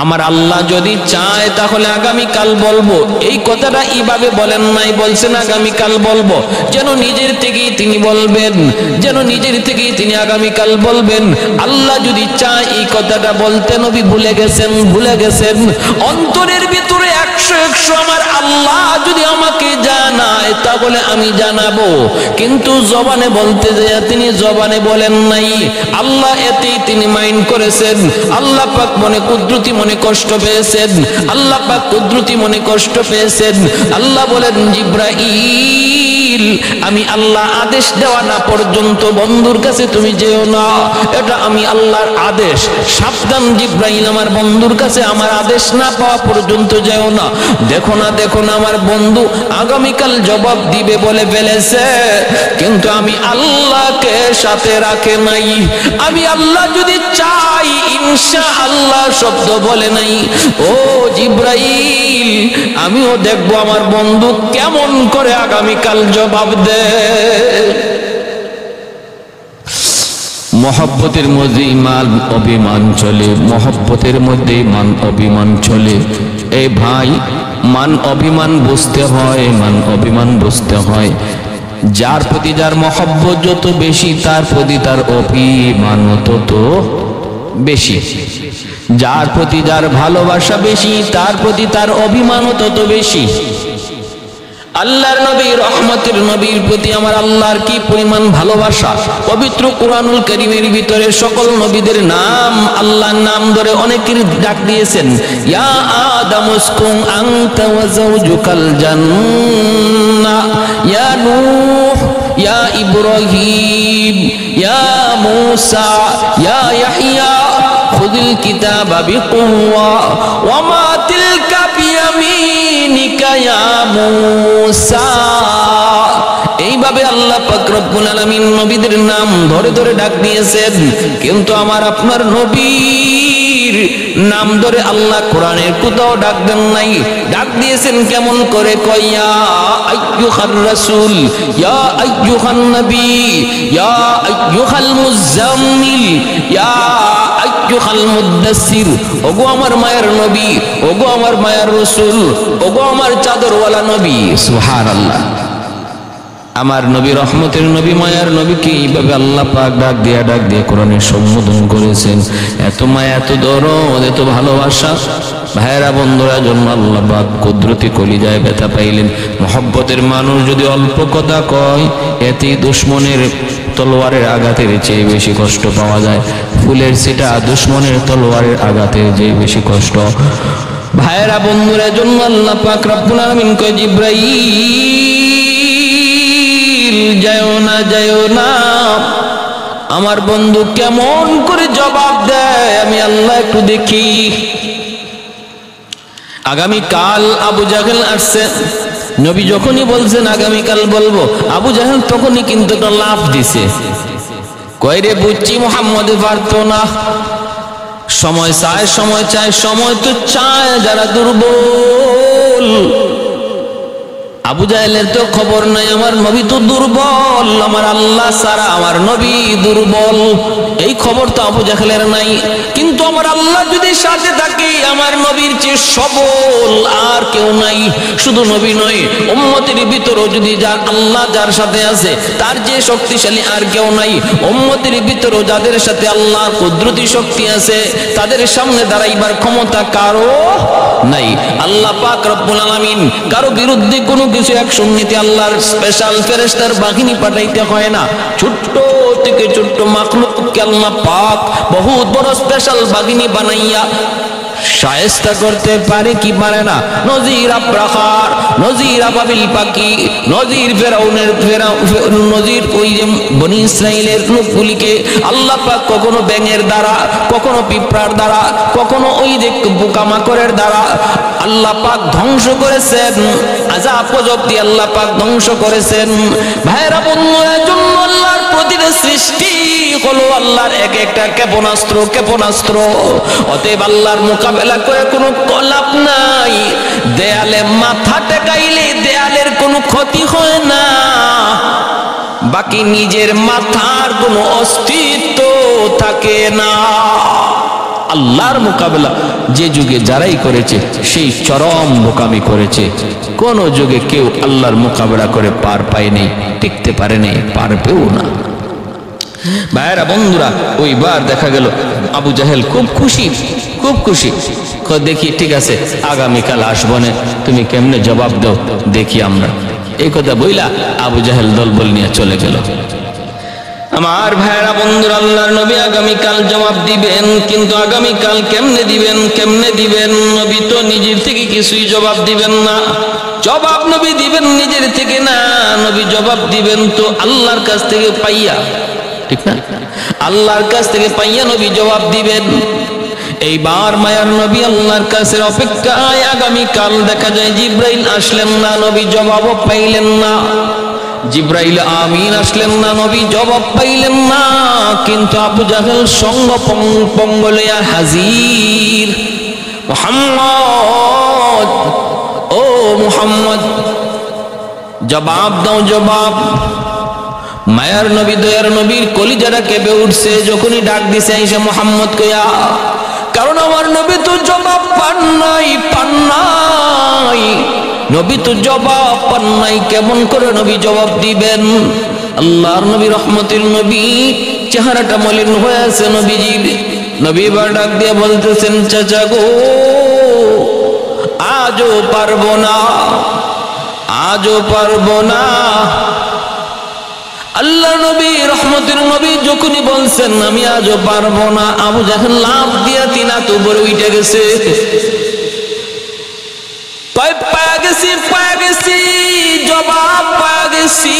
আমার আল্লাহ যদি চায় তাহলে আগামীকাল বলবো। এই কথাটা এইভাবে বলেন নাই, বলছেন আগামীকাল বলবো, যেন নিজের থেকেই তিনি বলবেন, যেন নিজের থেকেই তিনি আগামীকাল বলবেন। আল্লাহ যদি চায় এই কথাটা বলতে নবী ভুলে গেছেন। অন্তরের ভিতরে 100 আমার আল্লাহ যদি আমাকে জানায় তাহলে আমি জানাবো, কিন্তু জবানে বলতে যায় তিনি জবানে বলেন নাই। আল্লাহ এতেই তিনি মাইন্ড করেছেন। আল্লাহ পাক মনে কুদরতি মনে কষ্ট পেয়েছেন, আল্লাহ পাক কুদরতি মনে কষ্ট পেয়েছেন। আল্লাহ বলেন জিব্রাইল, আমি আল্লাহ আদেশ দেওয়া না পর্যন্ত বন্ধুর কাছে তুমি যেও না, এটা আমি আল্লাহর আদেশ। সাবধান জিব্রাইল, আমার বন্ধুর কাছে আমার আদেশ না পাওয়া পর্যন্ত যেও না। দেখো না আমার বন্ধু আগামীকাল জবাব দিবে বলে ফেলেছে, কিন্তু আমি আল্লাহকে সাথে রাখে নাই। আমি আল্লাহ যদি চাই ইনশাআল্লাহ শব্দ বলে নাই। ও জিব্রাইল, আমিও দেখবো আমার বন্ধু কেমন করে আগামীকাল জবাব দেয়। মহব্বতের মধ্যে মান অভিমান চলে, মহব্বতের মধ্যে মান অভিমান চলে। এই ভাই, মান অভিমান বুঝতে হয়, মান অভিমান বুঝতে হয়। যার প্রতি যার মহব্বত যত বেশি, তার প্রতি তার অভিমান তত বেশি। যার প্রতি যার ভালোবাসা বেশি, তার প্রতি তার অভিমানও তত বেশি। আল্লাহর নবী, রহমতের নবীর প্রতি আমার আল্লাহর কি পরিমাণ ভালোবাসা। পবিত্র কুরআনুল কারীমের ভিতরে সকল নবীদের নাম, আল্লাহর নাম ধরে অনেকের ডাক দিয়েছেন। ইয়া আদম উসকুন আনতা ওয়া যাওজুকাল জান্নাহ, ইয়া নূহ, ইয়া ইব্রাহিম, ইয়া মূসা, ইয়া ইয়াহইয়া খুযিল কিতাবা বিকুওয়া ওয়া মা তিলকা বিয়ামিনিকা ইয়া মূসা। এইভাবে আল্লাহ পাক রব্বুল আলামিন নবীদের নাম ধরে ধরে ডাক দিয়েছেন, কিন্তু আমার আপনার নবীর নাম ধরে আল্লাহ কোরআনের কোথাও ডাক দেন নাই। ডাক দিয়েছেন কেমন করে? কয়া আইয়ুহার রাসূল, ইয়া আইয়ুহান নবী, ইয়া আইয়ুহাল মুজাম্মিল, ইয়া আইয়ুহাল মুদাসসির। ওগো আমার মায়ের নবী, ওগো আমার মায়ের রাসূল, ওগো আমার চাদরওয়ালা নবী। সুবহানাল্লাহ। আমার নবী, রহমতের নবী, মায়ার নবীকে এইভাবে আল্লাহ পাক ডাক দিয়ে কোরআনে সম্বোধন করেছেন। এত মায়া, এত দরদ, এত ভালোবাসা। ভাইয়েরা, বন্ধুরা, জন্য আল্লাহ পাক কুদরতি কলিজায় ব্যথা পাইলেন। মহব্বতের মানুষ যদি অল্প কথা কয়, এতেই দুশমনের তলোয়ারের আঘাতের চেয়ে বেশি কষ্ট পাওয়া যায়। ফুলের ছিটা দুশমনের তলোয়ারের আঘাতের চেয়ে বেশি কষ্ট। ভাইয়েরা, বন্ধুরা, জন্য আল্লাহ পাক রব্বুল আলামিন কয় জিব্রাইল, যাও না। আমার বন্ধু কেমন করে জবাব দেয় আমি আল্লাহ একটু দেখি। আগামীকাল আবু জাহেল আসছে। নবী যখনই বলছেন আগামীকাল বলবো, আবু জাহেল তখনই কিন্তু একটা লাফ দিছে। কয় রে বুঝছি মুহাম্মদ পারতো না। সময় চায়, সময় তো চায় যারা দুর্বল। আবু জাহেলের তো খবর নাই আমার নবী তো দুর্বল, আমার আল্লাহ ছাড়া আমার নবী দুর্বল, এই খবর তো আবু জাহেলের নাই। কিন্তু আমার আল্লাহ যদি সাথে থাকে, আমার নবীর চেয়ে সবল আর কেউ নাই। শুধু নবী নয়, উম্মতের ভিতরও যদি যার আল্লাহ যার সাথে আছে, তার যে শক্তিশালী আর কেউ নাই। উম্মতের ভিতরও যাদের সাথে আল্লাহর কুদরতি শক্তি আছে, তাদের সামনে দাঁড়াইবার ক্ষমতা কারো নাই। আল্লাহ পাক রব্বুল আলামিন কারো বিরুদ্ধে কোনো কিছু অ্যাকশন নিতে আল্লাহর স্পেশাল ফেরেশতার বাহিনী পাঠাইতে হয় না। ছোট্ট থেকে ছোট্ট মাখলুককে আল্লাহ পাক বহুত বড় স্পেশাল বাহিনী বানাইয়া শায়েস্তা করতে পারে কি পারে না। নজির আব্রাহার, নজির আবাবিল পাখি, নজির ফেরাউনের নজির ওই যে বনি ইসরাইলের লোকগুলিকে আল্লাহ পাক কখনো ব্যাঙের দ্বারা, কখনো পিঁপড়ার দ্বারা, কখনো ওই যে পোকামাকড়ের দ্বারা আল্লাহ পাক ধ্বংস করেছেন। আযাব গজব দিয়ে আল্লাহ পাক ধ্বংস করেছেন। ভাইরা, বন্ধুরা, জন্য আল্লাহর প্রতিটা সৃষ্টি হলো আল্লাহর এক একটা ক্ষেপণাস্ত্র। অতএব আল্লাহর মোকাবেলা করে কোনো লাভ নাই। দেয়ালে মাথা টেকাইলে দেয়ালের কোনো ক্ষতি হয় না, বাকি নিজের মাথার কোনো অস্তিত্ব থাকে না। আল্লাহর মোকাবেলা যে যুগে যারাই করেছে সেই চরম বোকামি করেছে। কোন যুগে কেউ আল্লাহর মোকাবেলা করে পার পায়নি, টিকতে পারেনি, পারবেও না। ভাইরা বন্ধুরা, ওইবার দেখা গেল আবু জাহেল খুব খুশি, খুব খুশি। দেখি ঠিক আছে, আগামীকাল আসবো না, তুমি কেমনে জবাব দাও দেখি আমরা। এই কথা বইলা আবু জাহেল দলবল নিয়ে চলে গেল। আমার ভাইরা বন্ধুরা, আল্লাহর নবী আগামীকাল জবাব দিবেন, কিন্তু আগামীকাল কেমনে দিবেন, কেমনে দিবেন? নবী তো নিজের থেকে কিছুই জবাব দিবেন না। জবাব নবী দিবেন নিজের থেকে না, নবী জবাব দিবেন তো আল্লাহর কাছ থেকে পাইয়া, ঠিক না? আল্লাহর কাছ থেকে পাইয়া নবী জবাব দিবেন। এইবার মায়ার নবী আল্লাহর কাছে অপেক্ষায়। আগামীকাল দেখা যায় জিব্রাইল আসলেন না, নবী জবাবও পাইলেন না। জিব্রাইল আমিন আসলেন না, নবী জবাব পাইলেন না। কিন্তু আবু জাহেল সঙ্গ পঙ্গ লইয়া হাজির। মুহাম্মদ, ও মুহাম্মদ, জবাব দাও, জবাব। মায়ার নবী, দয়ার নবীর কলিজাটা কেঁপে উঠছে যখনই ডাক দিছে আইসা মুহাম্মদ কইয়া। কারণ আমার নবী তো জবাব পান নাই, পান নাই। নবী তো জবাব পান নাই, কেমন করে নবী জবাব দিবেন? আল্লাহর নবী রহমতের নবী, চেহারাটা মলিন হয়ে আছে নবীজির। নবী এবার ডাক দিয়ে বলতেছেন, চাচা গো, আজও পারবো না, আজও পারবো না। আল্লাহ নবী রহমতের নবী যখনই বলছেন আমি আজও পারবো না, আবু জাহেল লাফ দিয়া তিনা তো উপরে উঠে গেছে। পায়া গেছি, পায়া গেছি, জবাব পায়া গেছি।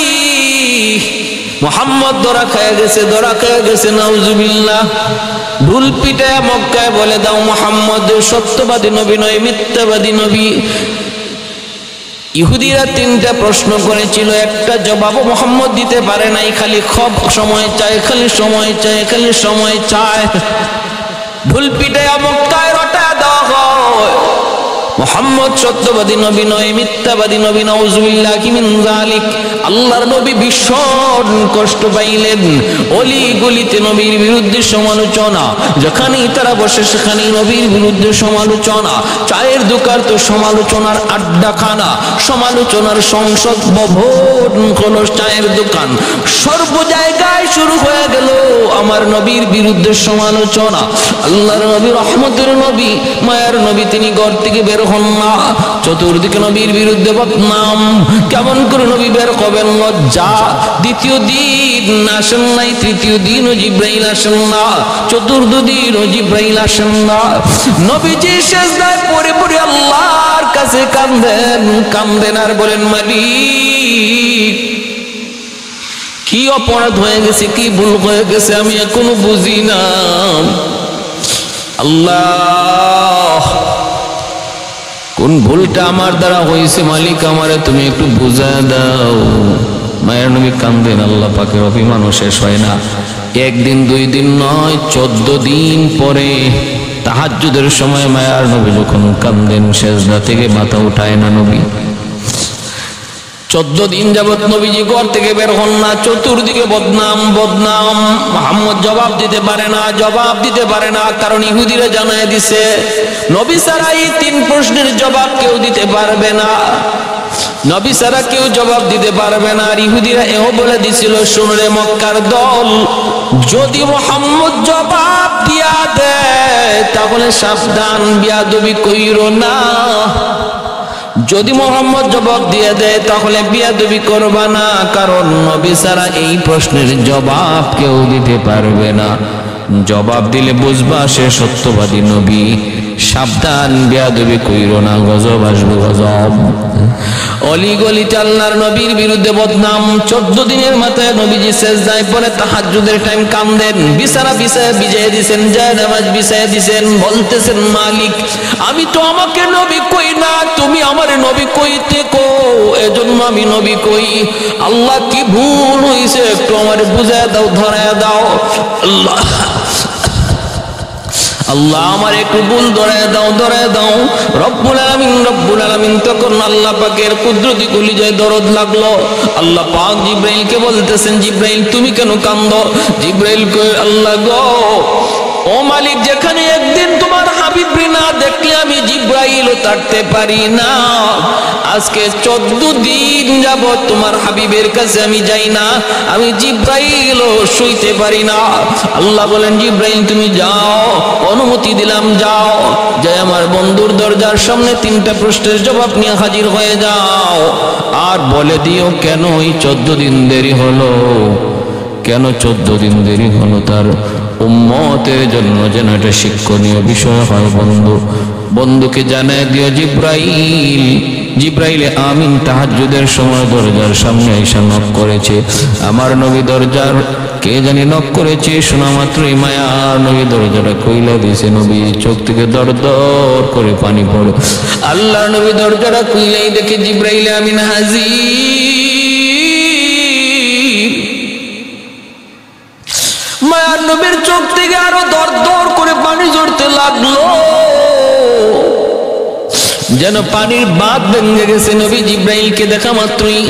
মুহাম্মদ ধরা খেয়ে গেছে, ধরা খেয়ে গেছে। নাউজুবিল্লাহ। ঢুল পিটায় মক্কায় বলে দাও মুহাম্মদ সত্যবাদী নবী নয়, মিথ্যাবাদী নবী। ইহুদিরা তিনটা প্রশ্ন করেছিল, একটা জবাবও মুহাম্মদ দিতে পারে নাই। খালি খুব সময় চায়, খালি সময় চায়, খালি সময় চায়। ঢুল পিটায় মক্কায় রটা দেওয়া হয়। মুহাম্মদ সত্যবাদী নবী নয়, মিথ্যাবাদী নবী। নাউজুবিল্লাহি মিন যালিক। আল্লাহর নবী ভীষণ কষ্ট পাইলেন। অলি গলিতে নবীর বিরুদ্ধে সমালোচনা, যেখানেই তারা বসে সেখানেই নবীর বিরুদ্ধে সমালোচনা। চায়ের দোকান তো সমালোচনার আড্ডাখানা, সমালোচনার সংসদ ভবন হলো চায়ের দোকান। সর্ব জায়গায় শুরু হয়ে গেল আমার নবীর বিরুদ্ধে সমালোচনা। আল্লাহর নবী রহমতের নবী, মায়ার নবী, তিনি ঘর থেকে বের হন না। চতুর্দিকে নবীর বিরুদ্ধে বদনাম। কেমন করে নবী বের হবেন? লজ্জা। দ্বিতীয় দিন আসেন নাই, তৃতীয় দিনও জিব্রাইল আসেন না, চতুর্থ দিনও জিব্রাইল আসেন না। নবীজি সিজদায় পড়ে পড়ে আল্লাহর কাছে কাঁদেন, কাঁদেন আর বলেন, মালিক, কি অপরাধ হয়ে গেছে, কি ভুল হয়ে গেছে আমি এখনো বুঝি না। আল্লাহ, কোন ভুলটা আমার দ্বারা হয়েছে মালিক, আমারে তুমি একটু বুঝায় দাও। মায়ের নবী কান্দেন। আল্লাহ পাকের অভিমানও শেষ হয় না। একদিন দুই দিন নয়, 14 দিন পরে তাহাজ্জুদের সময় মায়ার নবী যখন কান্দেন, সিজদা থেকে মাথা উঠায় না নবী। 14 দিন যাবত নবীজি ঘর থেকে বের হন না। চতুর্দিকে বদনাম, বদনাম। মুহাম্মদ জবাব দিতে পারে না, জবাব দিতে পারে না। কারণ ইহুদিরা জানায় দিছে নবী ছাড়া এই 3 প্রশ্নের জবাব কেউ দিতে পারবে না। নবী ছাড়া কেউ জবাব দিতে পারবে না। আর ইহুদিরা এও বলে দিছিল, শুনরে মক্কার দল, যদি মুহাম্মদ জবাব দিয়া দেয় তাহলে সাবধান, বিয়াদবি কইরো না। যদি মুহাম্মদ জবাব দিয়ে দেয় তাহলে বিয়াদবি করবা না, কারণ নবী ছাড়া এই প্রশ্নের জবাব কেউ দিতে পারবে না। জবাব দিলে বুঝবা সে সত্যবাদী নবী। সাবধান, বিয়াদবি কইরো না, গজব আসবে, গজব। অলি গলিতে আল্লাহর নবীর বিরুদ্ধে বদনাম। 14 দিনের মাথায় নবীজি সিজদায় পড়ে তাহাজ্জুদের টাইম কান্দেন। বিছানা বিছায় বিছিয়ে দিয়েছেন, যায় নামাজ বিছায় দিয়েছেন। বলতেছেন, মালিক, আমি তো আমাকে নবী কই না, তুমি আমারে নবী কইতে কো, এজন্য আমি নবী কই। আল্লাহ, কি ভুল হইছে একটু আমারে বুঝায় দাও, ধরায় দাও। আল্লাহ, আল্লাহ, আমার একটু ভুল ধরায় দাও, ধরায় দাও। রব্বুল আলামিন, রব্বুল আলামিন। তখন আল্লাহ পাকের কুদরতি কলিজায় দরদ লাগলো। আল্লাহ পাক জিব্রাইলকে বলতেছেন, জিব্রাইল, তুমি কেন কান্দো? জিব্রাইল কয়, আল্লাহ গো, ও মালিক, যেখানে একদিন তোমার হাবিব না কাটতে পারি না। আজকে 14 দিন যাবত তোমার হাবিবের কাছে আমি যাই না, আমি জিব্রাইলও শুইতে পারি না। আল্লাহ বলেন, জিব্রাইল তুমি যাও, অনুমতি দিলাম, যাও, যাই আমার বন্ধুর দরজার সামনে 3টা প্রশ্নের জবাব নিয়ে হাজির হয়ে যাও, আর বলে দিও কেন এই 14 দিন দেরি হলো, কেন 14 দিন দেরি হলো। তার উম্মতের জন্য যেন এটা শিক্ষণীয় বিষয় হয়। বন্ধুকে জানায় দিও জিব্রাইল আমিন তাহাজ্জুদের সময় দরজার সামনে এসে নক করেছে। আমার নবী দরজার কে জানি নক করেছে, শোনা মাত্রই মায়ার নবী দরজাটা খুইলা দিয়েছে। নবী চোখ থেকে দর দর করে পানি পড়ে। আল্লাহ নবী দরজাটা খুইলাই দেখে জিব্রাইল আমিন হাজির। মায়ার নবীর চোখ থেকে আরো দর দর করে পানি ঝরতে লাগলো, যেন পানির বাঁধ ভেঙে গেছে। নবী জিব্রাইলকে দেখা মাত্রই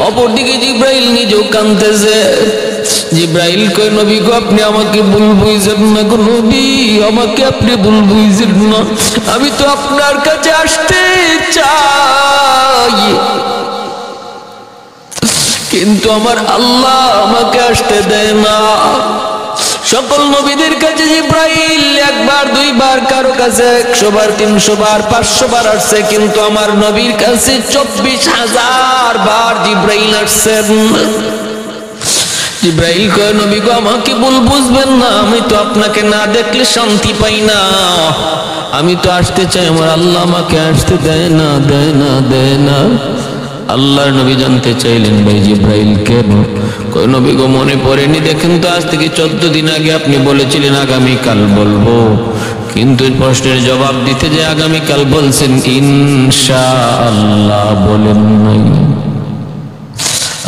অপরদিকে জিব্রাইল নিজেও কাঁদতেছে। জিব্রাইল কই, নবী গো আপনি আমাকে ভুল বুঝছেন না গো নবী, আমাকে আপনি ভুল বুঝছেন না, আমি তো আপনার কাছে আসতে চাই, কিন্তু আমার আল্লাহ আমাকে আসতে দেয় না। সকল নবীদের কাছে জিব্রাইল 1 বার 2 বার, কারো কাছে 100 বার 300 বার 500 বার আসছে, কিন্তু আমার নবীর কাছে 24,000 বার জিব্রাইল আসছেন। জিব্রাইল কয়, নবী গো আমাকে ভুল বুঝবেন না, আমি তো আপনাকে না দেখলে শান্তি পাই না, আমি তো আসতে চাই, আমার আল্লাহ আমাকে আসতে দেয় না, দেয় না, দেয় না। আল্লাহর নবী জানতে চাইলেন, ভাই জিব্রাইল কেন? কই, নবী গো মনে পড়েনি, দেখেন তো আজ থেকে 14 দিন আগে আপনি বলেছিলেন আগামীকাল বলবো, কিন্তু প্রশ্নের জবাব দিতে যে আগামীকাল বলছেন ইনশাআল্লাহ বলেন নাই।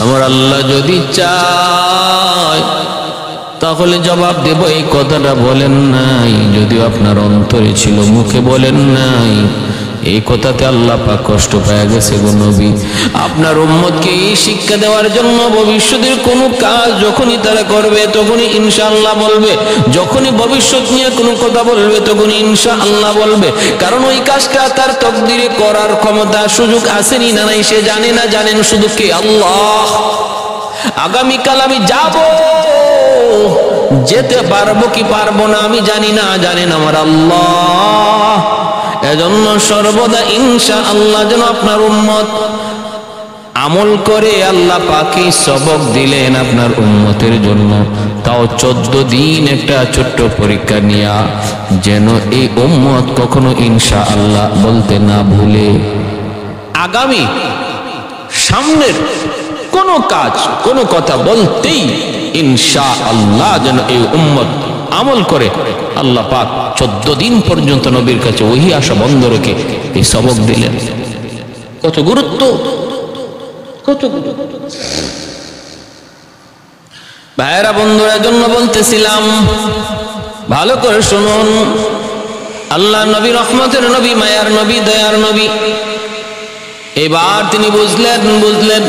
আমার আল্লাহ যদি চায় তাহলে জবাব দেব, এই কথাটা বলেন নাই, যদিও আপনার অন্তরে ছিল, মুখে বলেন নাই। এই কথাতে আল্লাহ পাক কষ্ট পেয়ে গেছে গো নবী। আপনার উম্মতকে এই শিক্ষা দেওয়ার জন্য ভবিষ্যতের কোনো কাজ যখনই তারা করবে তখনই ইনশাআল্লাহ বলবে, যখনই ভবিষ্যৎ নিয়ে কোনো কথা বলবে তখনই ইনশাআল্লাহ বলবে, কারণ ওই কাজটা তার তকদিরে করার ক্ষমতা সুযোগ আসেনি না নাই সে জানে না, জানেন শুধু কে? আল্লাহ। আগামীকাল আমি যাব, যেতে পারবো কি পারবো না আমি জানি না, জানেন আমার আল্লাহ। এজন্য সর্বদা ইনশাআল্লাহ যেন আপনার উম্মত আমল করে। আল্লাহ পাকই সবক দিলেন আপনার উম্মতের জন্য, তাও 14 দিন একটা ছোট্ট পরীক্ষা নিয়া, যেন এই উম্মত কখনো ইনশাআল্লাহ বলতে না ভুলে। আগামী সামনের কোন কাজ কোন কথা বলতেই ইনশাআল্লাহ যেন এই উম্মত আমল করে। আল্লাহ পাক 14 দিন পর্যন্ত নবীর কাছে ওহী আসা বন্ধ রেখে এই সবক দিলেন। কত গুরুত্ব, কত গুরুত্ব। ভাইরা বন্ধুরা, জন্য বলতেছিলাম, ভালো করে শুনুন। আল্লাহ নবী, রহমতের নবী, মায়ার নবী, দয়ার নবী, এবার তিনি বুঝলেন।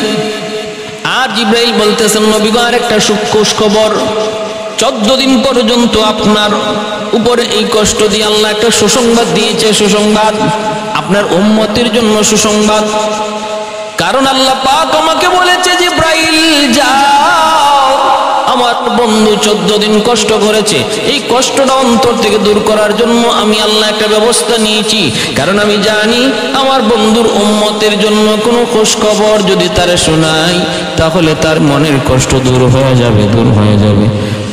আর জিব্রাইল বলতেছেন, নবী গো আরেকটা খুশ খবর, 14 দিন পর্যন্ত আপনার উপরে এই কষ্ট দিয়ে আল্লাহ একটা সুসংবাদ দিয়েছে। সুসংবাদ আপনার উম্মতের জন্য সুসংবাদ, কারণ আল্লাহ পাক আমাকে বলেছে, জিব্রাইল যাও, আমার বন্ধু 14 দিন কষ্ট করেছে, এই কষ্টটা অন্তর থেকে দূর করার জন্য আমি আল্লাহ একটা ব্যবস্থা নিয়েছি, কারণ আমি জানি আমার বন্ধুর উম্মতের জন্য কোনো খুশ খবর যদি তারে শোনাই তাহলে তার মনের কষ্ট দূর হয়ে যাবে, দূর হয়ে যাবে।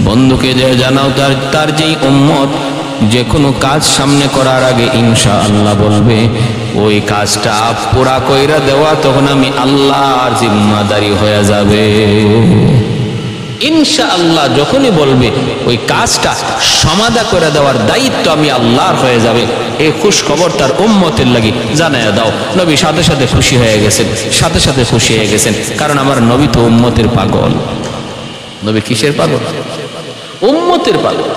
বন্ধুকে যে জানাও তার যেই উম্মত যে কোনো কাজ সামনে করার আগে ইনশাআল্লাহ বলবে, ওই কাজটা পুরা কইরা দেওয়া তখন আমি আল্লাহর জিম্মাদারি হয়ে যাবে। ইনশাআল্লাহ যখনই বলবে ওই কাজটা সমাধা করে দেওয়ার দায়িত্ব আমি আল্লাহর হয়ে যাবে। এই খুশ খবর তার উম্মতের লাগি জানায়া দাও। নবী সাথে সাথে খুশি হয়ে গেছেন, সাথে সাথে খুশি হয়ে গেছেন, কারণ আমার নবী তো উম্মতের পাগল। নবী কিসের পাগল? উম্মতের পাগল।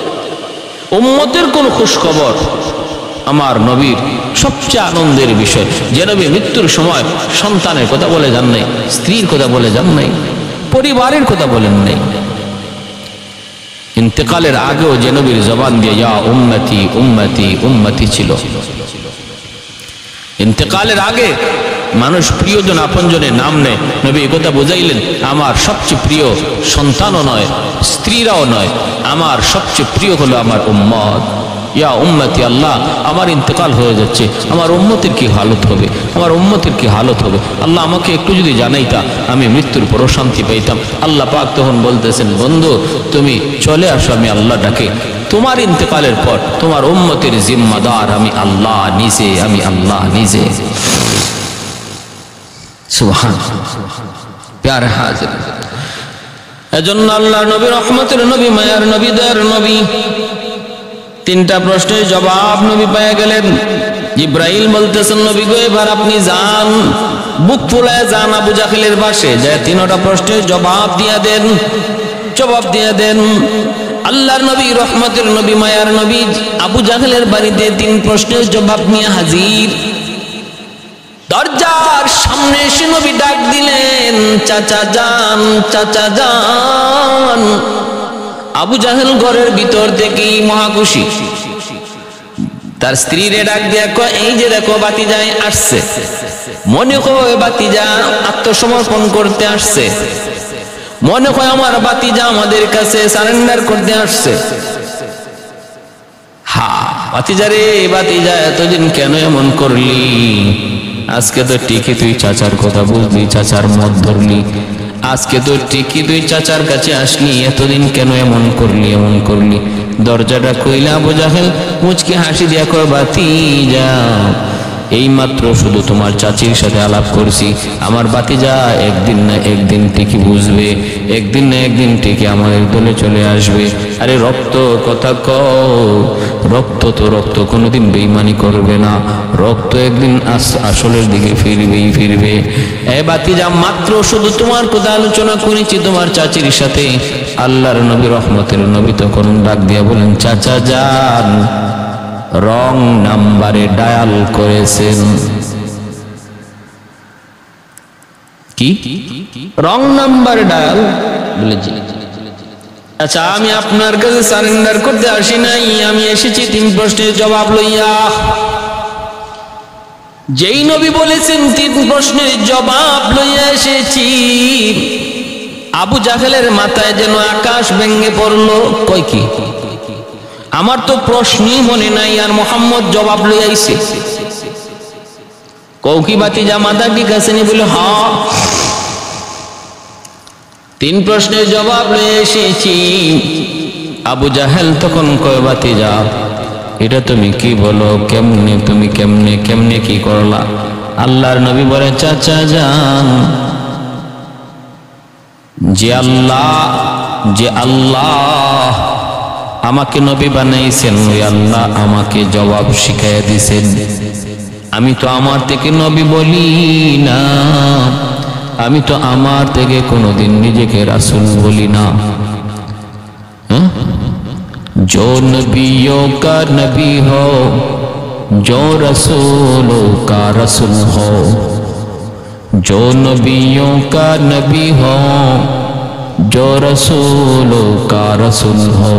উম্মতের কোন খুশ খবর আমার নবীর সবচেয়ে আনন্দের বিষয়। যে নবী মৃত্যুর সময় সন্তানের কথা বলে যান নাই, স্ত্রীর কথা বলে যান নাই, পরিবারের কথা বলেন নাই, ইন্তেকালের আগেও যে নবীর জবান দিয়ে ইয়া উম্মতি উম্মতি উম্মতি ছিল। ইন্তেকালের আগে মানুষ প্রিয়জন আপনজনের নাম নেয়। নবী এই কথা বুঝাইলেন, আমার সবচেয়ে প্রিয় সন্তানও নয়, স্ত্রীরাও নয়, আমার সবচেয়ে প্রিয় হলো আমার উম্মত। ইয়া উম্মতি, আল্লাহ আমার ইন্তেকাল হয়ে যাচ্ছে, আমার উম্মতের কি হালত হবে, আমার উম্মতের কি হালত হবে, আল্লাহ আমাকে একটু যদি জানাইতা আমি মৃত্যুর পরও শান্তি পাইতাম। আল্লাহ পাক তখন বলতেছেন, বন্ধু তুমি চলে আসো, আমি আল্লাহ ডাকে তোমার ইন্তেকালের পর তোমার উম্মতের জিম্মাদার আমি আল্লাহ নিজে, আমি আল্লাহ নিজে। সুবহানাল্লাহ। প্যারে হাজির, এজন্য আল্লাহ নবী রহমতের নবী, মায়ার নবী, দয়ার নবী, তিনটা প্রশ্নের জবাব নবী পেয়ে গেলেন। জিব্রাইল বলতেছেন, নবী গো এবার আপনি যান, বুক ফুলায় যান আবু জাহেলের বাসে, যায় তিনটা প্রশ্নের জবাব দিয়ে দেন, জবাব দিয়ে দেন। আল্লাহর নবী রহমতের নবী, মায়ার নবী আবু জাহেলের বাড়িতে তিন প্রশ্নের জবাব নিয়ে হাজির। দরজার সামনে এসে নবী ডাক দিলেন, চাচা যান, চাচা যান। আবু জাহেল ঘরের ভিতর থেকেই মহাখুশি, তার স্ত্রীরে ডাক দিয়া কয়, এই যে দেখো বাতিজায় আসছে, মনে হয় বাতিজা আত্মসমর্পণ করতে আসছে, মনে হয় আমার বাতিজা আমাদের কাছে সারেন্ডার করতে আসছে। হা বাতিজা রে, বাতিজা এতদিন কেন এমন করলি? আজকে তো ঠিকই তুই চাচার কথা বুঝলি, চাচার মত ধরলি, আজকে তো ঠিকই তুই চাচার কাছে আসলি, এতদিন কেন এমন করলি, এমন করলি? দরজাটা কইলা আবু জাহেল মুচকি হাসি দিয়া কয়, বাতিজা এই মাত্র শুধু তোমার চাচির সাথে আলাপ করছি, আমার বাতিজা একদিন না একদিন ঠিকই বুঝবে, একদিন না একদিন ঠিকই আমাদের দলে চলে আসবে। আরে রক্ত কথা কও, রক্ত তো রক্ত কোনোদিন বেঈমানি করবে না, রক্ত একদিন আসলের দিকে ফিরবেই ফিরবে। এ বাতিজা মাত্র শুধু তোমার কথা আলোচনা করেছি তোমার চাচির সাথে। আল্লাহর নবী রহমতের নবী তখন ডাক দিয়া বলেন, চাচা যান রং নাম্বারে ডায়াল করেছেন। কি রং নাম্বারে ডায়াল? বলে জি। আচ্ছা, আমি আপনার কাছে সারেন্ডার করতে আসি নাই, আমি এসেছি তিন প্রশ্নের জবাব লইয়া। যেই নবী বলেছেন তিন প্রশ্নের জবাব লইয়া এসেছি, আবু জাহেলের মাথায় যেন আকাশ ভেঙে পড়লো। কই কি আমার তো প্রশ্নই মনে নাই, আর মোহাম্মদ জবাব লই আইছে। কৌকি বাতিজা মাথা ঠিক আছে নি? বলে হ্যাঁ, তিন প্রশ্নের জবাব লই এসেছি। আবু জাহেল তখন কয়, বাতিজা এটা তুমি কি বলো, কেমনে তুমি কেমনে কেমনে কি করলা? আল্লাহর নবী বলে, চাচা যান, যে আল্লাহ আমাকে নবী বানাইছেন, ওই আল্লাহ আমাকে জবাব শিখাইয়া দিছেন। আমি তো আমার থেকে নবী বলি না, আমি তো আমার থেকে কোনোদিন নিজেকে রাসূল বলি না। जो नबियों का नबी हो, जो रसूलों का रसूल हो, जो नबियों का नबी हो, जो रसूलों का रसूल हो।